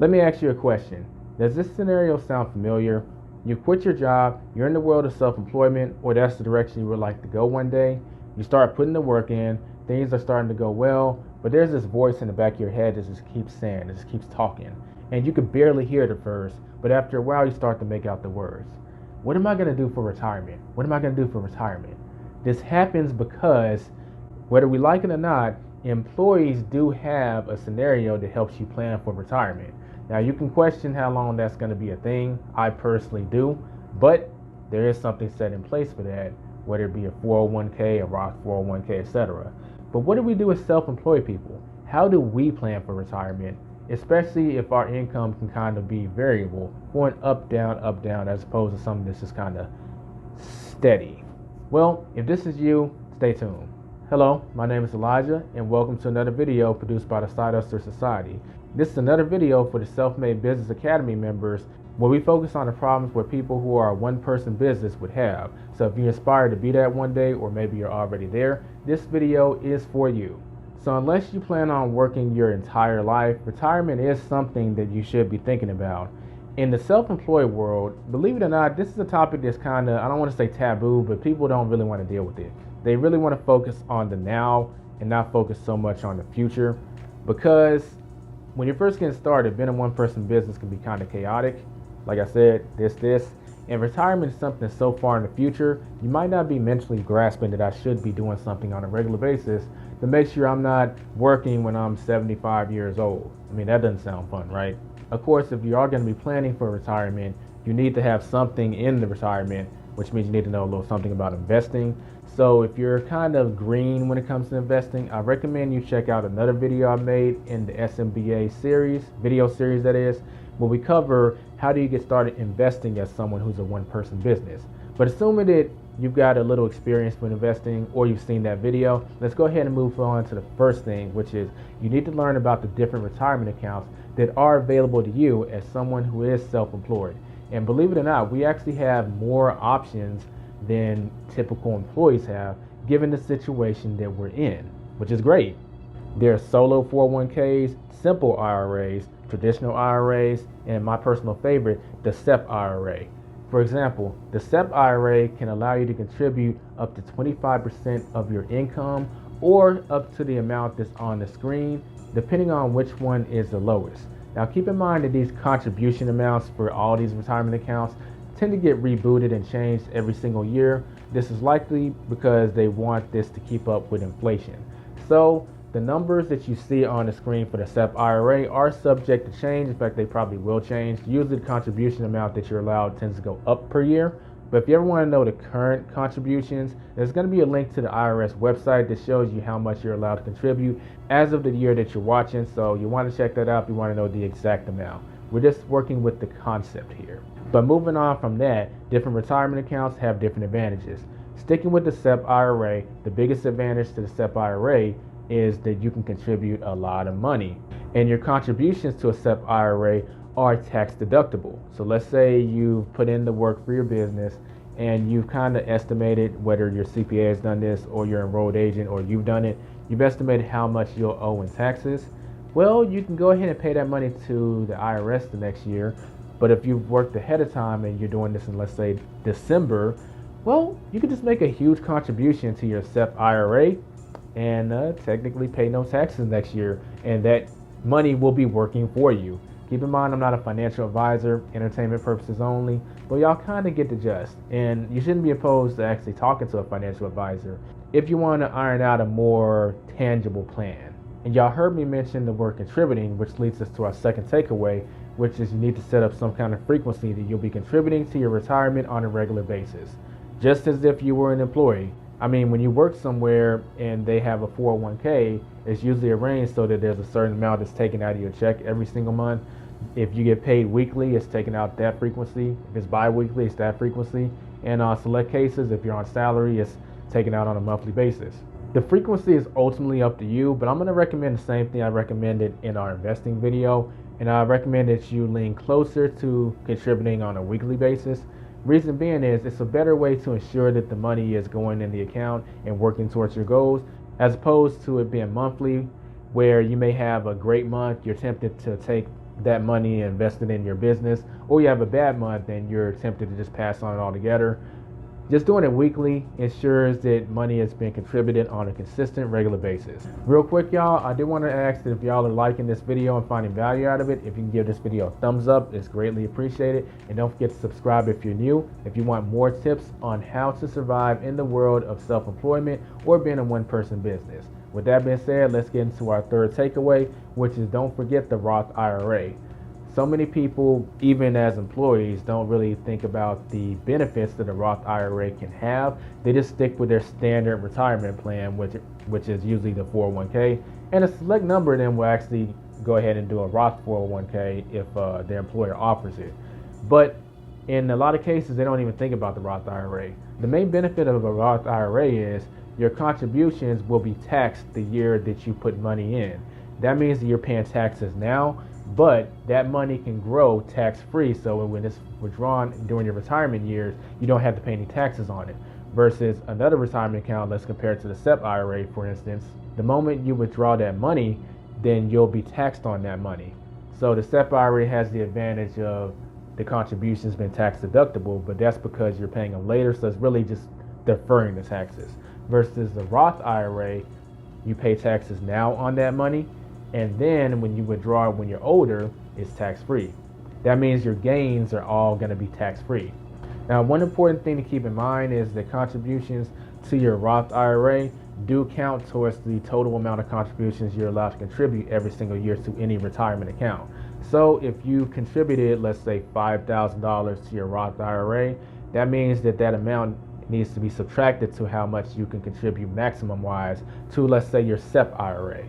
Let me ask you a question. Does this scenario sound familiar? You quit your job, you're in the world of self-employment, or that's the direction you would like to go one day. You start putting the work in, things are starting to go well, but there's this voice in the back of your head that just keeps saying, that just keeps talking. And you could barely hear it at first, but after a while you start to make out the words. What am I going to do for retirement? What am I going to do for retirement? This happens because, whether we like it or not, employees do have a scenario that helps you plan for retirement. Now, you can question how long that's going to be a thing. I personally do, but there is something set in place for that, whether it be a 401k, a Roth 401k, etc. But what do we do as self-employed people? How do we plan for retirement, especially if our income can kind of be variable, going up, down, as opposed to something that's just kind of steady? Well, if this is you, stay tuned. Hello, my name is Elijah, and welcome to another video produced by the Side Hustler Society. This is another video for the Self-Made Business Academy members, where we focus on the problems where people who are a one-person business would have. So if you're inspired to be that one day, or maybe you're already there, this video is for you. So unless you plan on working your entire life, retirement is something that you should be thinking about. In the self-employed world, believe it or not, this is a topic that's kind of, I don't want to say taboo, but people don't really want to deal with it. They really want to focus on the now and not focus so much on the future, because when you're first getting started, being a one-person business can be kind of chaotic. Like I said, and retirement is something so far in the future, you might not be mentally grasping that I should be doing something on a regular basis to make sure I'm not working when I'm 75 years old. I mean, that doesn't sound fun, right? Of course, if you are going to be planning for retirement, you need to have something in the retirement, which means you need to know a little something about investing. So if you're kind of green when it comes to investing, I recommend you check out another video I made in the SMBA series, video series that is, where we cover how do you get started investing as someone who's a one-person business. But assuming that you've got a little experience with investing or you've seen that video, let's go ahead and move on to the first thing, which is you need to learn about the different retirement accounts that are available to you as someone who is self-employed. And believe it or not, we actually have more options than typical employees have, given the situation that we're in, which is great. There are solo 401ks, simple IRAs, traditional IRAs, and my personal favorite, the SEP IRA. For example, the SEP IRA can allow you to contribute up to 25% of your income or up to the amount that's on the screen, depending on which one is the lowest. Now keep in mind that these contribution amounts for all these retirement accounts tend to get rebooted and changed every single year. This is likely because they want this to keep up with inflation. So the numbers that you see on the screen for the SEP IRA are subject to change. In fact, they probably will change. Usually the contribution amount that you're allowed tends to go up per year. But if you ever want to know the current contributions, there's going to be a link to the IRS website that shows you how much you're allowed to contribute as of the year that you're watching. So you want to check that out if you want to know the exact amount. We're just working with the concept here. But moving on from that, different retirement accounts have different advantages. Sticking with the SEP IRA, the biggest advantage to the SEP IRA is that you can contribute a lot of money. And your contributions to a SEP IRA are tax deductible. So let's say you've put in the work for your business and you've kind of estimated, whether your CPA has done this or your enrolled agent or you've done it, you've estimated how much you'll owe in taxes. Well, you can go ahead and pay that money to the IRS the next year. But if you've worked ahead of time and you're doing this in, let's say, December, well, you can just make a huge contribution to your SEP IRA and technically pay no taxes next year, and that money will be working for you. Keep in mind, I'm not a financial advisor, entertainment purposes only, but y'all kind of get the gist. And you shouldn't be opposed to actually talking to a financial advisor if you want to iron out a more tangible plan. And y'all heard me mention the word contributing, which leads us to our second takeaway, which is you need to set up some kind of frequency that you'll be contributing to your retirement on a regular basis, just as if you were an employee. I mean, when you work somewhere and they have a 401k, it's usually arranged so that there's a certain amount that's taken out of your check every single month. If you get paid weekly, it's taken out that frequency. If it's bi-weekly, it's that frequency. And on select cases, if you're on salary, it's taken out on a monthly basis. The frequency is ultimately up to you, but I'm going to recommend the same thing I recommended in our investing video. And I recommend that you lean closer to contributing on a weekly basis. Reason being is it's a better way to ensure that the money is going in the account and working towards your goals, as opposed to it being monthly, where you may have a great month, you're tempted to take that money and invest it in your business, or you have a bad month and you're tempted to just pass on it altogether. Just doing it weekly ensures that money is being contributed on a consistent, regular basis. Real quick, y'all, I did want to ask that if y'all are liking this video and finding value out of it, if you can give this video a thumbs up, it's greatly appreciated. And don't forget to subscribe if you're new. If you want more tips on how to survive in the world of self-employment or being a one-person business. With that being said, let's get into our third takeaway, which is don't forget the Roth IRA. So many people, even as employees, don't really think about the benefits that a Roth IRA can have. They just stick with their standard retirement plan, which is usually the 401k. And a select number of them will actually go ahead and do a Roth 401k if their employer offers it. But in a lot of cases, they don't even think about the Roth IRA. The main benefit of a Roth IRA is your contributions will be taxed the year that you put money in. That means that you're paying taxes now, but that money can grow tax-free, so when it's withdrawn during your retirement years, you don't have to pay any taxes on it. Versus another retirement account, let's compare it to the SEP IRA, for instance. The moment you withdraw that money, then you'll be taxed on that money. So the SEP IRA has the advantage of the contributions being tax deductible, but that's because you're paying them later, so it's really just deferring the taxes. Versus the Roth IRA, you pay taxes now on that money, and then when you withdraw when you're older, it's tax-free. That means your gains are all going to be tax-free. Now, one important thing to keep in mind is that contributions to your Roth IRA do count towards the total amount of contributions you're allowed to contribute every single year to any retirement account. So if you contributed, let's say $5,000 to your Roth IRA, that means that amount needs to be subtracted to how much you can contribute maximum-wise to, let's say, your SEP IRA.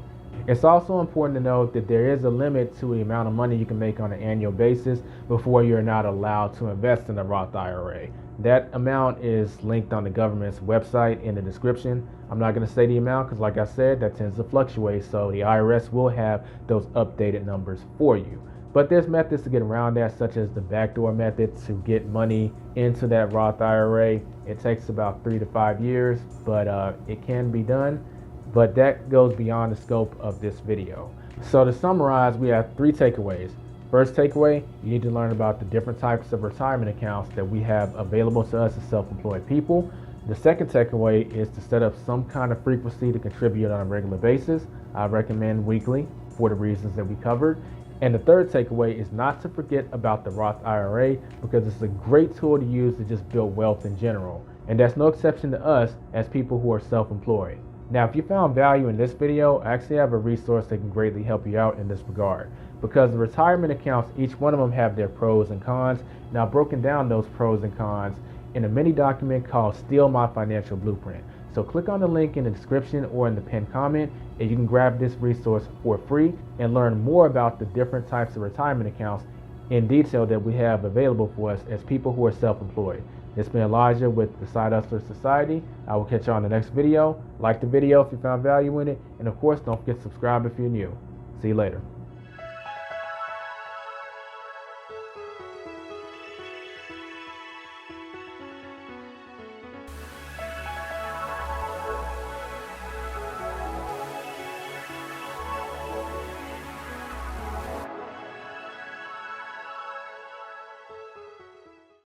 It's also important to note that there is a limit to the amount of money you can make on an annual basis before you're not allowed to invest in a Roth IRA. That amount is linked on the government's website in the description. I'm not going to say the amount because, like I said, that tends to fluctuate, so the IRS will have those updated numbers for you. But there's methods to get around that, such as the backdoor method to get money into that Roth IRA. It takes about 3 to 5 years, but it can be done. But that goes beyond the scope of this video. So to summarize, we have 3 takeaways. First takeaway, you need to learn about the different types of retirement accounts that we have available to us as self-employed people. The second takeaway is to set up some kind of frequency to contribute on a regular basis. I recommend weekly for the reasons that we covered. And the third takeaway is not to forget about the Roth IRA, because it's a great tool to use to just build wealth in general. And that's no exception to us as people who are self-employed. Now, if you found value in this video, I actually have a resource that can greatly help you out in this regard. Because the retirement accounts, each one of them have their pros and cons. Now, I've broken down those pros and cons in a mini document called Steal My Financial Blueprint. So click on the link in the description or in the pinned comment, and you can grab this resource for free and learn more about the different types of retirement accounts in detail that we have available for us as people who are self-employed. It's been Elijah with the Side Hustler Society. I will catch you on the next video. Like the video if you found value in it. And of course, don't forget to subscribe if you're new. See you later.